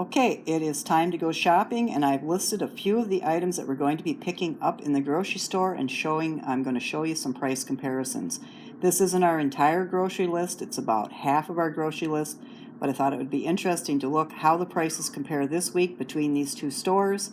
Okay, it is time to go shopping, and I've listed a few of the items that we're going to be picking up in the grocery store and I'm going to show you some price comparisons. This isn't our entire grocery list, it's about half of our grocery list, but I thought it would be interesting to look how the prices compare this week between these two stores.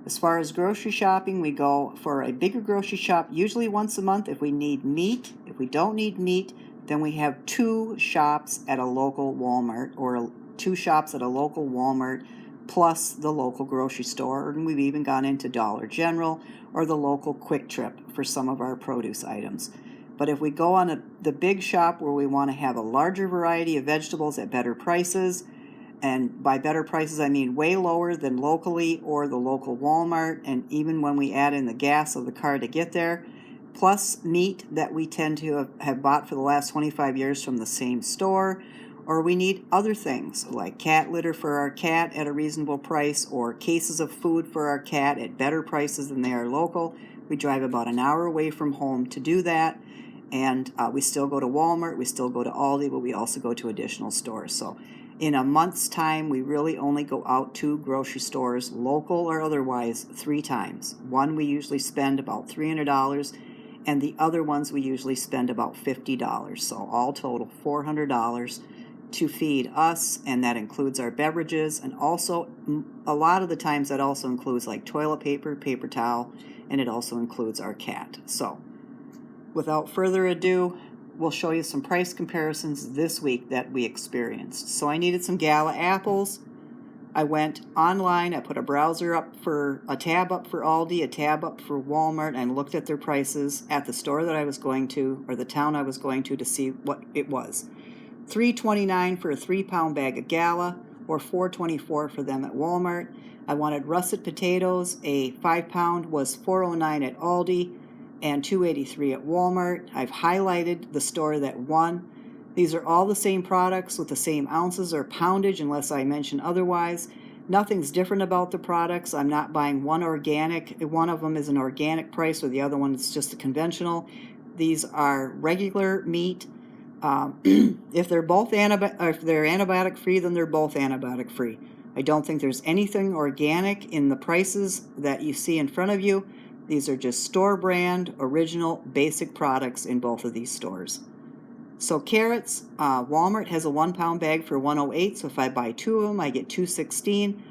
As far as grocery shopping, we go for a bigger grocery shop usually once a month if we need meat. If we don't need meat, then we have two shops at a local Walmart or two shops at a local Walmart plus the local grocery store, and we've even gone into Dollar General or the local Quick Trip for some of our produce items. But if we go on the big shop where we want to have a larger variety of vegetables at better prices, and by better prices I mean way lower than locally or the local Walmart, and even when we add in the gas of the car to get there, plus meat that we tend to have bought for the last 25 years from the same store, or we need other things like cat litter for our cat at a reasonable price or cases of food for our cat at better prices than they are local. We drive about an hour away from home to do that, and we still go to Walmart, we still go to Aldi, but we also go to additional stores. So in a month's time, we really only go out to grocery stores, local or otherwise, 3 times. One, we usually spend about $300, and the other ones we usually spend about $50. So all total, $400 to feed us, and that includes our beverages, and also a lot of the times that also includes like toilet paper, paper towel, and it also includes our cat. So without further ado, we'll show you some price comparisons this week that we experienced. So I needed some Gala apples. I went online, I put a tab up for Aldi, a tab up for Walmart, and looked at their prices at the store that I was going to, or the town I was going to see what it was. $3.29 for a 3-pound bag of Gala, or $4.24 for them at Walmart. I wanted russet potatoes. A 5-pound was $4.09 at Aldi and $2.83 at Walmart. I've highlighted the store that won. These are all the same products with the same ounces or poundage unless I mention otherwise. Nothing's different about the products. I'm not buying one organic. One of them is an organic price, or the other one is just a conventional. These are regular meat. If they're antibiotic free, then they're both antibiotic free. I don't think there's anything organic in the prices that you see in front of you. These are just store brand, original, basic products in both of these stores. So carrots, Walmart has a 1-pound bag for $1.08, so if I buy 2 of them, I get $2.16,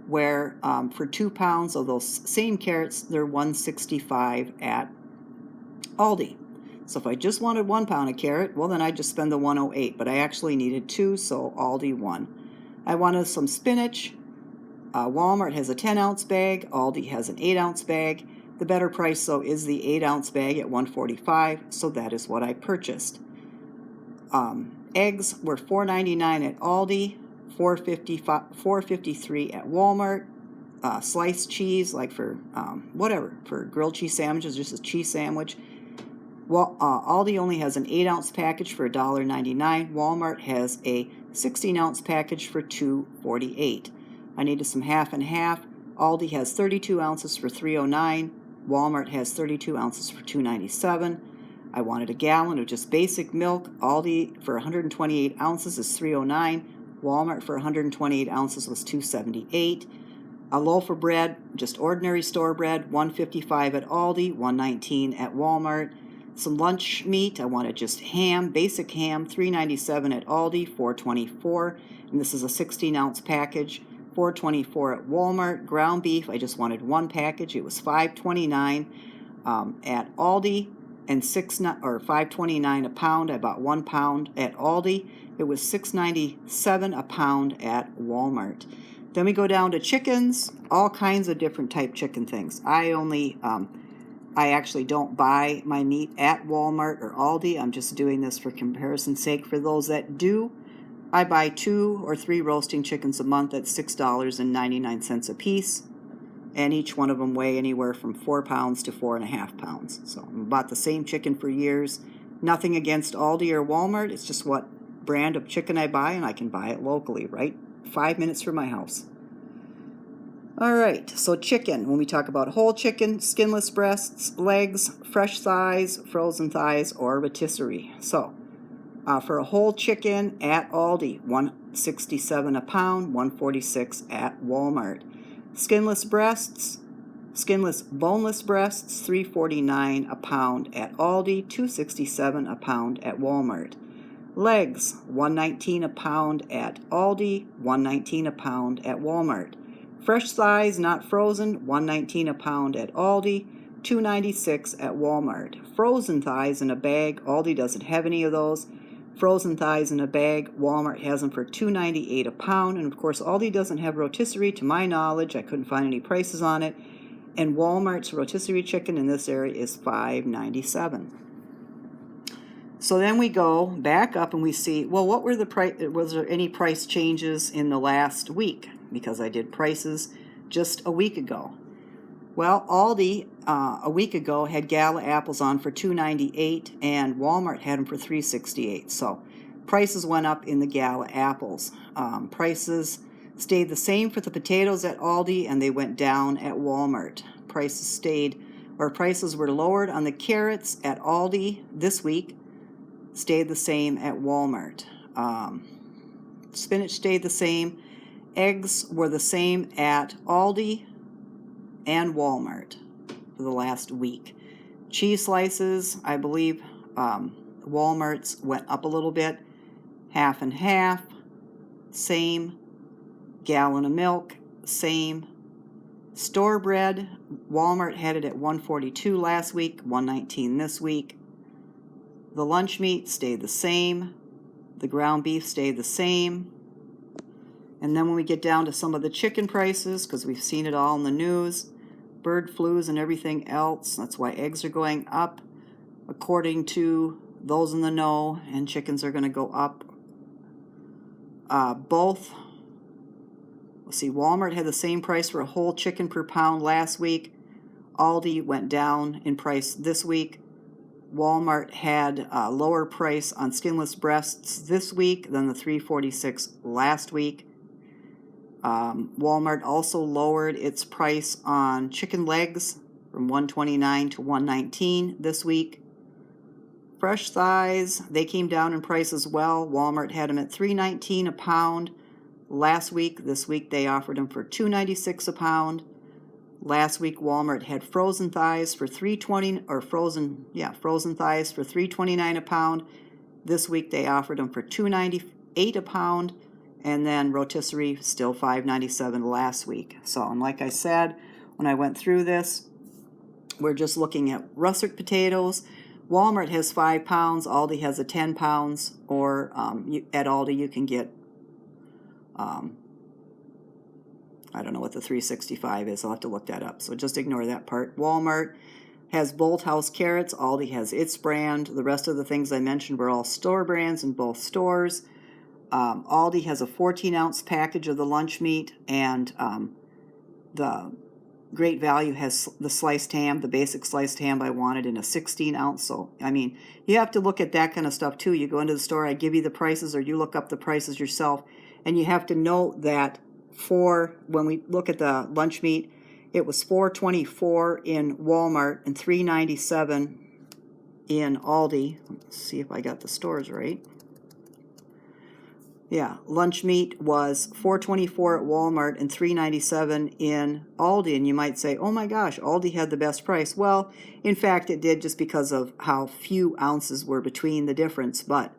where for 2 pounds of those same carrots, they're $1.65 at Aldi. So if I just wanted 1 pound of carrot, well then I'd just spend the $1.08, but I actually needed 2, so Aldi won. I wanted some spinach. Walmart has a 10-ounce bag, Aldi has an 8-ounce bag. The better price, though, is the 8-ounce bag at $1.45, so that is what I purchased. Eggs were $4.99 at Aldi, $4.53 at Walmart. Sliced cheese, like for for grilled cheese sandwiches, just a cheese sandwich. Well, Aldi only has an 8-ounce package for $1.99. Walmart has a 16-ounce package for $2.48. I needed some half and half. Aldi has 32 ounces for $3.09. Walmart has 32 ounces for $2.97. I wanted a gallon of just basic milk. Aldi for 128 ounces is $3.09. Walmart for 128 ounces was $2.78. A loaf of bread, just ordinary store bread, $1.55 at Aldi, $1.19 at Walmart. Some lunch meat, I wanted just ham, basic ham, $3.97 at Aldi, $4.24, and this is a 16-ounce package, $4.24 at Walmart. Ground beef, I just wanted 1 package, it was $5.29 at Aldi, and $5.29 a pound. I bought 1 pound at Aldi. It was $6.97 a pound at Walmart. Then we go down to chickens, all kinds of different type chicken things. I actually don't buy my meat at Walmart or Aldi. I'm just doing this for comparison's sake. For those that do, I buy 2 or 3 roasting chickens a month at $6.99 a piece, and each one of them weigh anywhere from 4 pounds to 4.5 pounds. So I bought the same chicken for years. Nothing against Aldi or Walmart. It's just what brand of chicken I buy, and I can buy it locally, right? 5 minutes from my house. All right, so chicken, when we talk about whole chicken, skinless breasts, legs, fresh thighs, frozen thighs, or rotisserie. So For a whole chicken at Aldi, $1.67 a pound, $1.46 at Walmart. Skinless boneless breasts, $3.49 a pound at Aldi, $2.67 a pound at Walmart. Legs, $1.19 a pound at Aldi, $1.19 a pound at Walmart. Fresh thighs, not frozen, $1.19 a pound at Aldi, $2.96 at Walmart. Frozen thighs in a bag, Aldi doesn't have any of those. Frozen thighs in a bag, Walmart has them for $2.98 a pound. And of course, Aldi doesn't have rotisserie to my knowledge. I couldn't find any prices on it. And Walmart's rotisserie chicken in this area is $5.97. So then we go back up and we see, well, what were the price? Was there any price changes in the last week? Because I did prices just a week ago. Well, Aldi a week ago had Gala apples on for $2.98 and Walmart had them for $3.68. So prices went up in the Gala apples. Prices stayed the same for the potatoes at Aldi and they went down at Walmart. Prices were lowered on the carrots at Aldi this week, stayed the same at Walmart. Spinach stayed the same. Eggs were the same at Aldi and Walmart for the last week. Cheese slices, I believe Walmart's went up a little bit. Half and half, same. Gallon of milk, same. Store bread, Walmart had it at $1.42 last week, $1.19 this week. The lunch meat stayed the same. The ground beef stayed the same. And then when we get down to some of the chicken prices, because we've seen it all in the news, bird flus and everything else, that's why eggs are going up, according to those in the know, and chickens are going to go up. Walmart had the same price for a whole chicken per pound last week. Aldi went down in price this week. Walmart had a lower price on skinless breasts this week than the $3.46 last week. Walmart also lowered its price on chicken legs from $1.29 to $1.19 this week. Fresh thighs, they came down in price as well. Walmart had them at $3.19 a pound last week. This week they offered them for $2.96 a pound. Last week Walmart had frozen thighs for frozen thighs for $3.29 a pound. This week they offered them for $2.98 a pound. And then rotisserie, still $5.97 last week. So, and like I said, when I went through this, we're just looking at russet potatoes. Walmart has 5 pounds. Aldi has a 10 pounds. Or at Aldi you can get, I don't know what the $3.65 is. I'll have to look that up. So just ignore that part. Walmart has Bolt House carrots. Aldi has its brand. The rest of the things I mentioned were all store brands in both stores. Aldi has a 14-ounce package of the lunch meat, and the Great Value has the sliced ham, the basic sliced ham I wanted in a 16-ounce. So, I mean, you have to look at that kind of stuff too. You go into the store, I give you the prices, or you look up the prices yourself, and you have to note that when we look at the lunch meat, it was $4.24 in Walmart and $3.97 in Aldi. Let's see if I got the stores right. Yeah, lunch meat was $4.24 at Walmart and $3.97 in Aldi. And you might say, oh my gosh, Aldi had the best price. Well, in fact, it did, just because of how few ounces were between the difference. But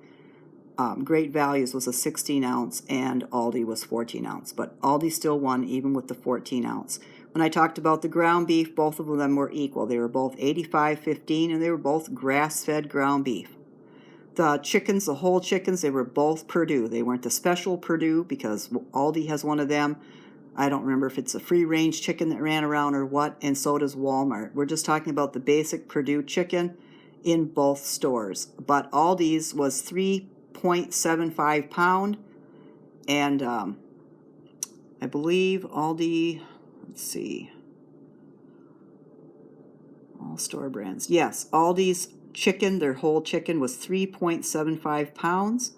Great Values was a 16-ounce and Aldi was 14-ounce. But Aldi still won even with the 14-ounce. When I talked about the ground beef, both of them were equal. They were both $85.15 and they were both grass-fed ground beef. The chickens, the whole chickens, they were both Purdue. They weren't the special Purdue, because Aldi has one of them. I don't remember if it's a free-range chicken that ran around or what, and so does Walmart. We're just talking about the basic Purdue chicken in both stores. But Aldi's was 3.75 pound, and I believe Aldi, let's see, all store brands. Yes, Aldi's chicken, their whole chicken, was 3.75 pounds,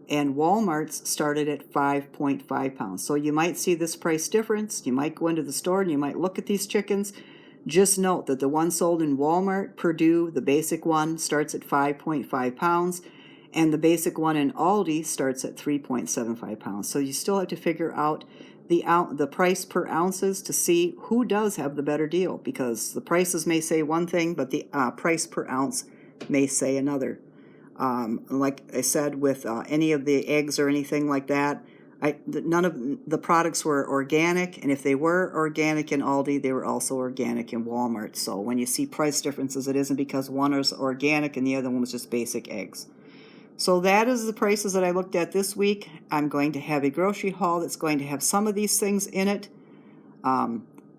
and Walmart's started at 5.5 pounds. So you might see this price difference. You might go into the store and you might look at these chickens. Just note that the one sold in Walmart, Purdue, the basic one, starts at 5.5 pounds, And the basic one in Aldi starts at 3.75 pounds. So you still have to figure out the price per ounces to see who does have the better deal, because the prices may say one thing, but the price per ounce may say another. Like I said, with any of the eggs or anything like that, none of the products were organic, and if they were organic in Aldi, they were also organic in Walmart. So when you see price differences, it isn't because one is organic and the other one was just basic eggs. So that is the prices that I looked at this week. I'm going to have a grocery haul that's going to have some of these things in it.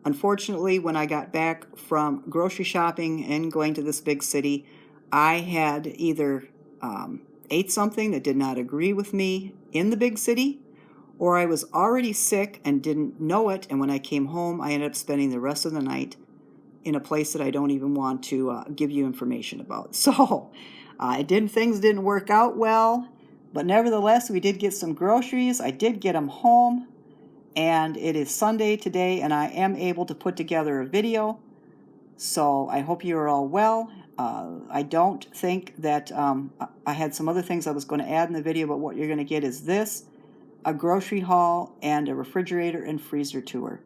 Unfortunately, when I got back from grocery shopping and going to this big city, I had either ate something that did not agree with me in the big city, or I was already sick and didn't know it, and when I came home, I ended up spending the rest of the night in a place that I don't even want to give you information about. So things didn't work out well, but nevertheless, we did get some groceries. I did get them home, and it is Sunday today, and I am able to put together a video. So I hope you are all well. I don't think that I had some other things I was going to add in the video, but what you're going to get is this, a grocery haul and a refrigerator and freezer tour.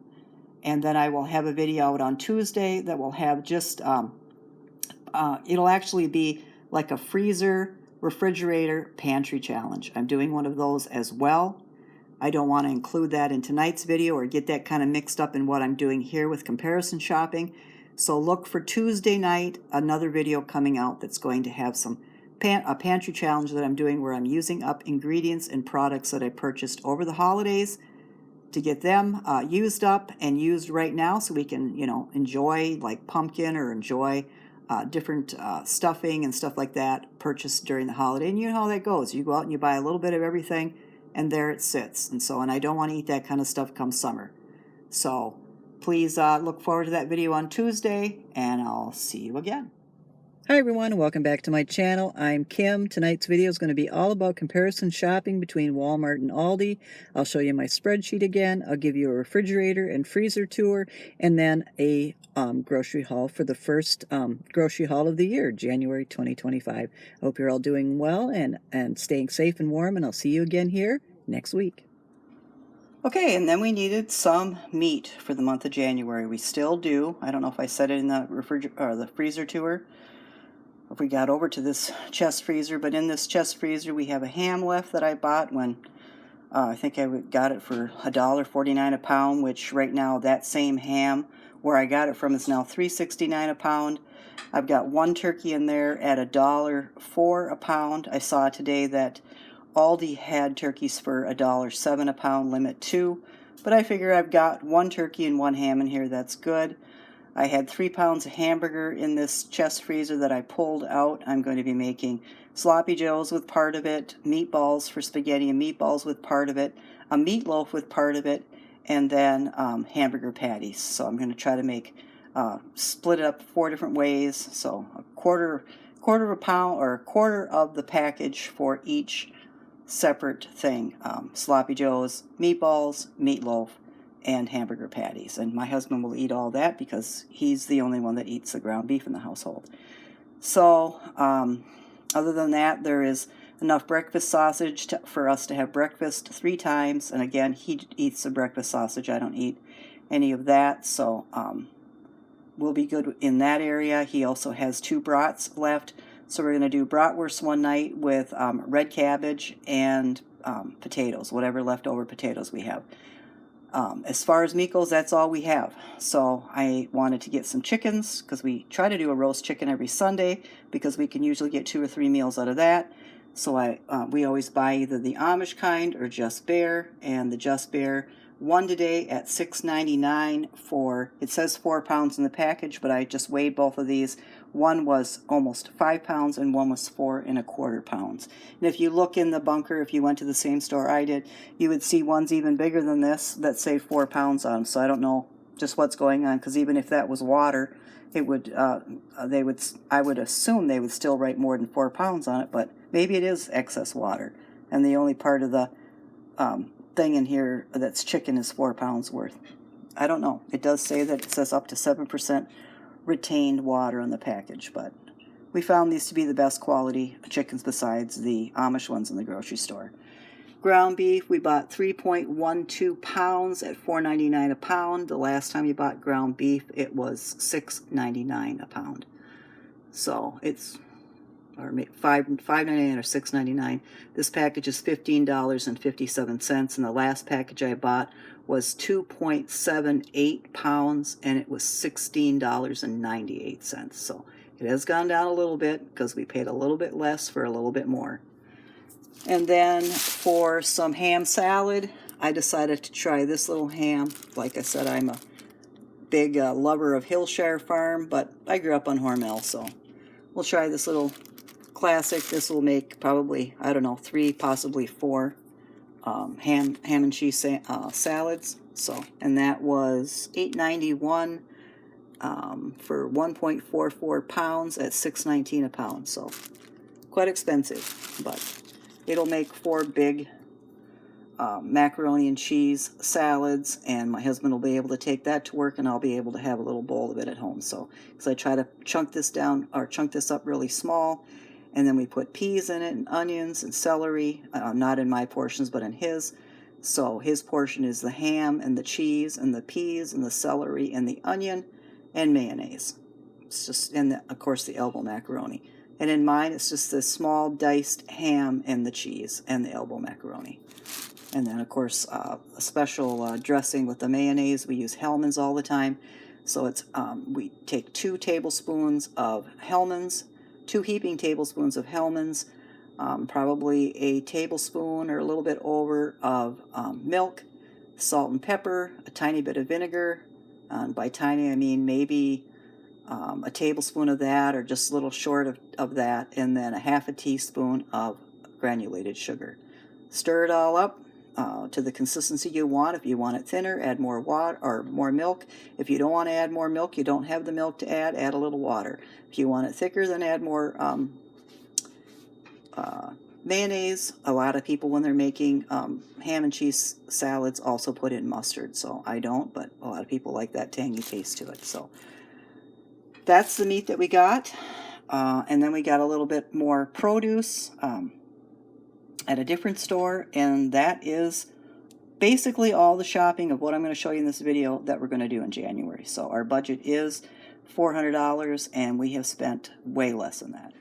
And then I will have a video out on Tuesday that will have just, it'll actually be like a freezer, refrigerator, pantry challenge. I'm doing one of those as well. I don't want to include that in tonight's video or get that kind of mixed up in what I'm doing here with comparison shopping. So look for Tuesday night, another video coming out that's going to have a pantry challenge that I'm doing where I'm using up ingredients and products that I purchased over the holidays to get them used up and used right now so we can, enjoy like pumpkin or enjoy different stuffing and stuff like that purchased during the holiday. And you know how that goes. You go out and you buy a little bit of everything, and there it sits. And I don't want to eat that kind of stuff come summer. So please look forward to that video on Tuesday, and I'll see you again. Hi everyone, welcome back to my channel. I'm Kim. Tonight's video is going to be all about comparison shopping between Walmart and Aldi. I'll show you my spreadsheet again. I'll give you a refrigerator and freezer tour, and then a grocery haul for the first grocery haul of the year, January 2025. I hope you're all doing well and staying safe and warm, and I'll see you again here next week. Okay, and then we needed some meat for the month of January. We still do. I don't know if I said it in the freezer tour, if we got over to this chest freezer, but in this chest freezer we have a ham left that I bought when I think I got it for $1.49 a pound, which right now that same ham where I got it from is now $3.69 a pound. I've got one turkey in there at $1.04 a pound. I saw today that Aldi had turkeys for $1.07 a pound, limit 2, but I figure I've got one turkey and one ham in here, that's good. I had 3 pounds of hamburger in this chest freezer that I pulled out. I'm going to be making sloppy joes with part of it, meatballs for spaghetti and meatballs with part of it, a meatloaf with part of it, and then hamburger patties. So I'm going to try to split it up 4 different ways. So a quarter of a pound or a quarter of the package for each separate thing. Sloppy joes, meatballs, meatloaf, and hamburger patties. And my husband will eat all that because he's the only one that eats the ground beef in the household. So other than that, there is enough breakfast sausage for us to have breakfast 3 times. And again, he eats the breakfast sausage. I don't eat any of that. So we'll be good in that area. He also has 2 brats left. So we're going to do bratwurst one night with red cabbage and potatoes, whatever leftover potatoes we have. As far as meat goes, that's all we have. So I wanted to get some chickens because we try to do a roast chicken every Sunday because we can usually get 2 or 3 meals out of that. So we always buy either the Amish kind or Just Bare, and the Just Bare one today at $6.99 for, it says 4 pounds in the package, but I just weighed both of these. One was almost 5 pounds and one was 4 1/4 pounds. And if you look in the bunker, if you went to the same store I did, you would see ones even bigger than this that say 4 pounds on them. So I don't know just what's going on, because even if that was water, it would I would assume they would still write more than 4 pounds on it, but maybe it is excess water. And the only part of the thing in here that's chicken is 4 pounds worth. I don't know. It does say that it says up to 7% retained water on the package, but We found these to be the best quality chickens besides the Amish ones in the grocery store. Ground beef, we bought 3.12 pounds at $4.99 a pound. The last time we bought ground beef, it was $6.99 a pound. So it's or $5.99 or $6.99. This package is $15.57, and the last package I bought was 2.78 pounds, and it was $16.98. So it has gone down a little bit because we paid a little bit less for a little bit more. And then for some ham salad, I decided to try this little ham. Like I said, I'm a big lover of Hillshire Farm, but I grew up on Hormel, so we'll try this little classic. This will make probably, I don't know, 3, possibly 4 ham and cheese salads. So, and that was $8.91 for 1.44 pounds at $6.19 a pound. So quite expensive, but it'll make 4 big macaroni and cheese salads, and my husband will be able to take that to work, and I'll be able to have a little bowl of it at home. So, because I try to chunk this up really small, and then we put peas in it, and onions, and celery, not in my portions, but in his. So his portion is the ham, and the cheese, and the peas, and the celery, and the onion, and mayonnaise. It's just, and of course the elbow macaroni. And in mine, it's just the small diced ham and the cheese and the elbow macaroni. And then, of course, a special dressing with the mayonnaise. We use Hellmann's all the time. So it's we take 2 tablespoons of Hellmann's, 2 heaping tablespoons of Hellmann's, probably a tablespoon or a little bit over of milk, salt and pepper, a tiny bit of vinegar. By tiny, I mean maybe a tablespoon of that, or just a little short of that, and then a half a teaspoon of granulated sugar. Stir it all up to the consistency you want. If you want it thinner, add more water or more milk. If you don't want to add more milk, you don't have the milk to add a little water. If you want it thicker, then add more mayonnaise. A lot of people, when they're making ham and cheese salads, also put in mustard. So I don't, but a lot of people like that tangy taste to it. So that's the meat that we got. And then we got a little bit more produce at a different store, and that is basically all the shopping of what I'm going to show you in this video that we're going to do in January. So our budget is $400, and we have spent way less than that.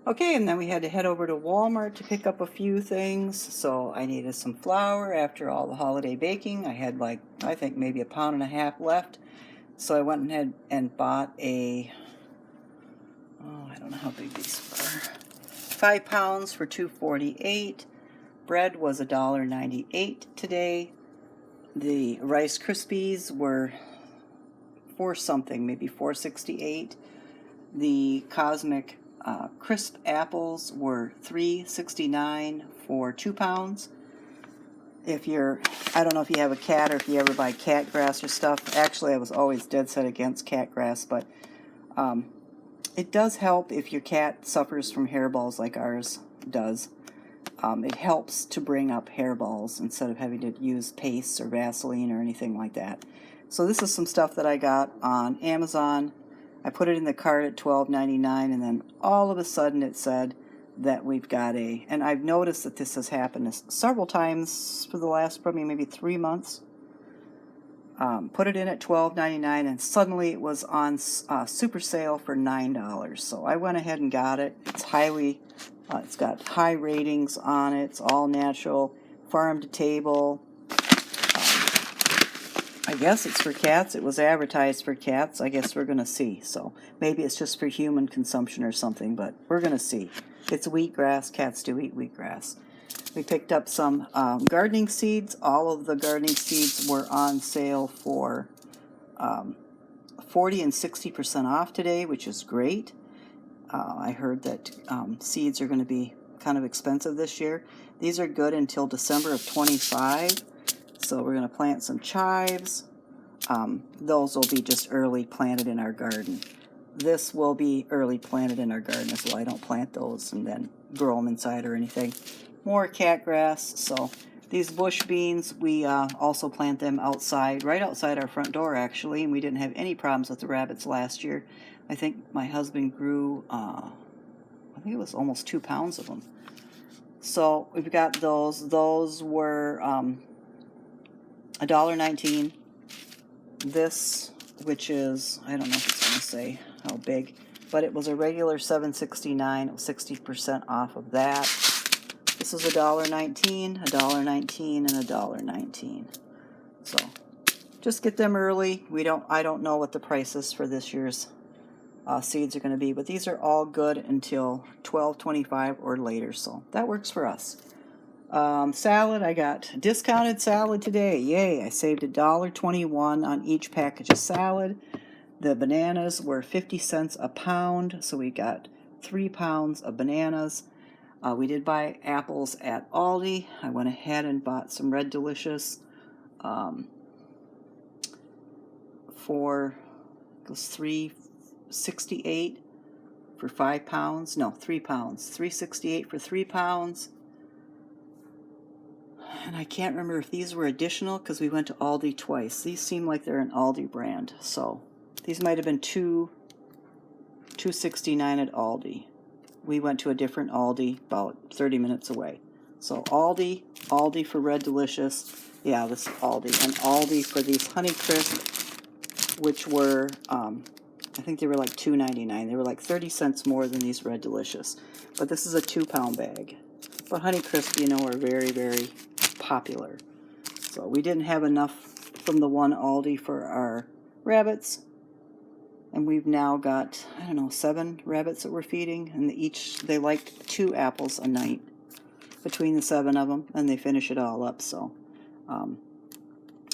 Okay, and then we had to head over to Walmart to pick up a few things. So I needed some flour after all the holiday baking. I had I think maybe 1.5 pounds left. So I went ahead and bought I don't know how big these are. 5 pounds for $2.48. Bread was $1.98 today. The Rice Krispies were $4 something, maybe $4.68. The Cosmic Crisp apples were $3.69 for 2 pounds. I don't know if you have a cat or if you ever buy cat grass or stuff. Actually, I was always dead set against cat grass, but it does help if your cat suffers from hairballs like ours does. It helps to bring up hairballs instead of having to use paste or Vaseline or anything like that. So this is some stuff that I got on Amazon. I put it in the cart at $12.99, and then all of a sudden it said that we've got and I've noticed that this has happened several times for the last probably maybe 3 months. Put it in at $12.99, and suddenly it was on super sale for $9. So I went ahead and got it. It's got high ratings on it. It's all natural, farm to table. I guess it's for cats. It was advertised for cats. I guess we're going to see. So maybe it's just for human consumption or something, but we're going to see. It's wheatgrass. Cats do eat wheatgrass. We picked up some gardening seeds. All of the gardening seeds were on sale for 40 and 60% off today, which is great. I heard that seeds are going to be kind of expensive this year. These are good until December of 25. So we're going to plant some chives. Those will be just early planted in our garden. This will be early planted in our garden as well. I don't plant those and then grow them inside or anything. More cat grass. So These bush beans, we also plant them outside, right outside our front door actually, and we didn't have any problems with the rabbits last year. I think my husband grew, I think it was almost 2 pounds of them. So we've got those. Those were $1.19. This, which is, I don't know if it's going to say how big, but it was a regular $7.69. It was 60% off of that. This was $1.19, $1.19, and $1.19. So just get them early. I don't know what the prices for this year's seeds are going to be, but these are all good until 12/25 or later, so that works for us. Salad, I got discounted salad today. Yay, I saved $1.21 on each package of salad. The bananas were 50 cents a pound, so we got 3 pounds of bananas. We did buy apples at Aldi. I went ahead and bought some Red Delicious for $3.68 for 5 pounds. No, 3 pounds. $3.68 for 3 pounds. And I can't remember if these were additional because we went to Aldi twice. These seem like they're an Aldi brand, so these might have been $2.69 at Aldi. We went to a different Aldi about 30 minutes away. So Aldi for Red Delicious. Yeah, this is Aldi. And Aldi for these Honey Crisp, which were, I think they were like $2.99. They were like 30 cents more than these Red Delicious. But this is a 2-pound bag. But Honey Crisp, you know, are very, very popular. So we didn't have enough from the one Aldi for our rabbits. And we've now got, I don't know, 7 rabbits that we're feeding. And they like 2 apples a night between the 7 of them. And they finish it all up. So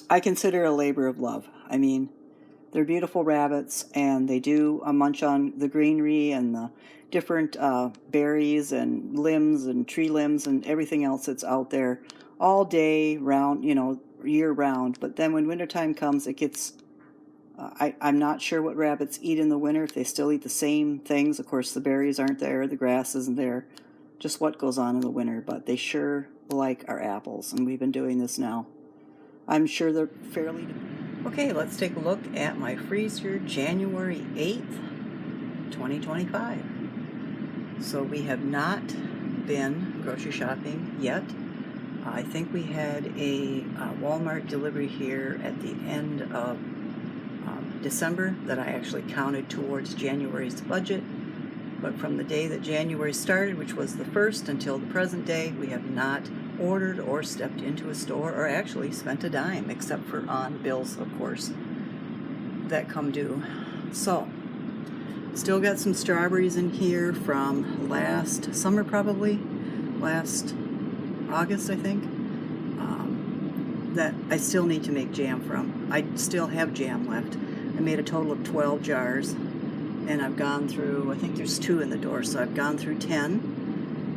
I consider it a labor of love. I mean, they're beautiful rabbits. And they do munch on the greenery and the different berries and limbs and tree limbs and everything else that's out there all day round, you know, year round. But then when wintertime comes, it gets... I'm not sure what rabbits eat in the winter, if they still eat the same things. Of course, the berries aren't there, the grass isn't there, just what goes on in the winter. But they sure like our apples, and we've been doing this now. I'm sure they're fairly... Okay, let's take a look at my freezer, January 8th, 2025. So we have not been grocery shopping yet. I think we had a Walmart delivery here at the end of December that I actually counted towards January's budget, but from the day that January started, which was the 1st, until the present day, we have not ordered or stepped into a store or actually spent a dime, except for on bills, of course, that come due. So, still got some strawberries in here from last summer, probably, last August, I think, that I still need to make jam from. I still have jam left. I made a total of 12 jars, and I've gone through, I think there's 2 in the door, so I've gone through 10,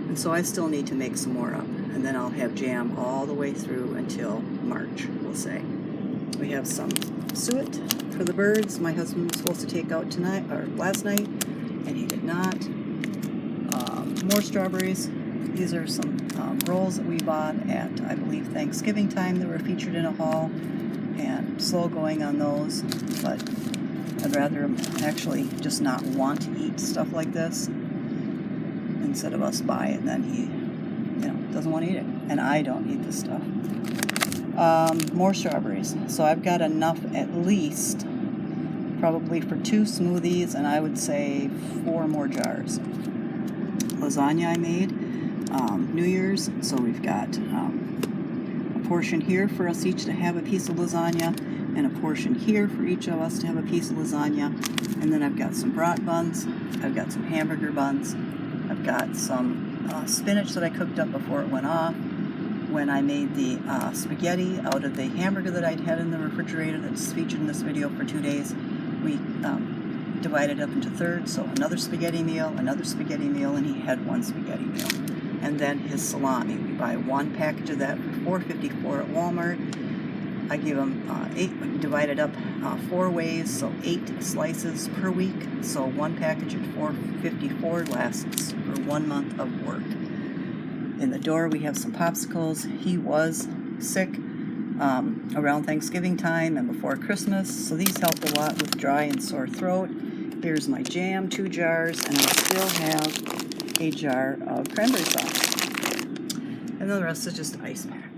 and so I still need to make some more up, and then I'll have jam all the way through until March, we'll say. We have some suet for the birds. My husband was supposed to take out tonight, or last night, and he did not. More strawberries. These are some rolls that we bought at, I believe, Thanksgiving time that were featured in a haul. And slow going on those, but I'd rather actually just not want to eat stuff like this instead of us buy it, and then he, you know, doesn't want to eat it, and I don't eat this stuff. More strawberries. So I've got enough at least probably for 2 smoothies, and I would say 4 more jars. Lasagna I made New Year's, so we've got portion here for us each to have a piece of lasagna, and a portion here for each of us to have a piece of lasagna. And then I've got some brat buns, I've got some hamburger buns, I've got some spinach that I cooked up before it went off. When I made the spaghetti out of the hamburger that I'd had in the refrigerator that's featured in this video for 2 days, we divided it up into thirds, so another spaghetti meal, and he had 1 spaghetti meal. And then his salami. We buy 1 package of that for $4.54 at Walmart. I give him 8, divided up 4 ways, so 8 slices per week. So 1 package at $4.54 lasts for 1 month of work. In the door we have some popsicles. He was sick around Thanksgiving time and before Christmas, so these helped a lot with dry and sore throat. Here's my jam, 2 jars, and I still have a jar of cranberry sauce. And the rest is just ice pack.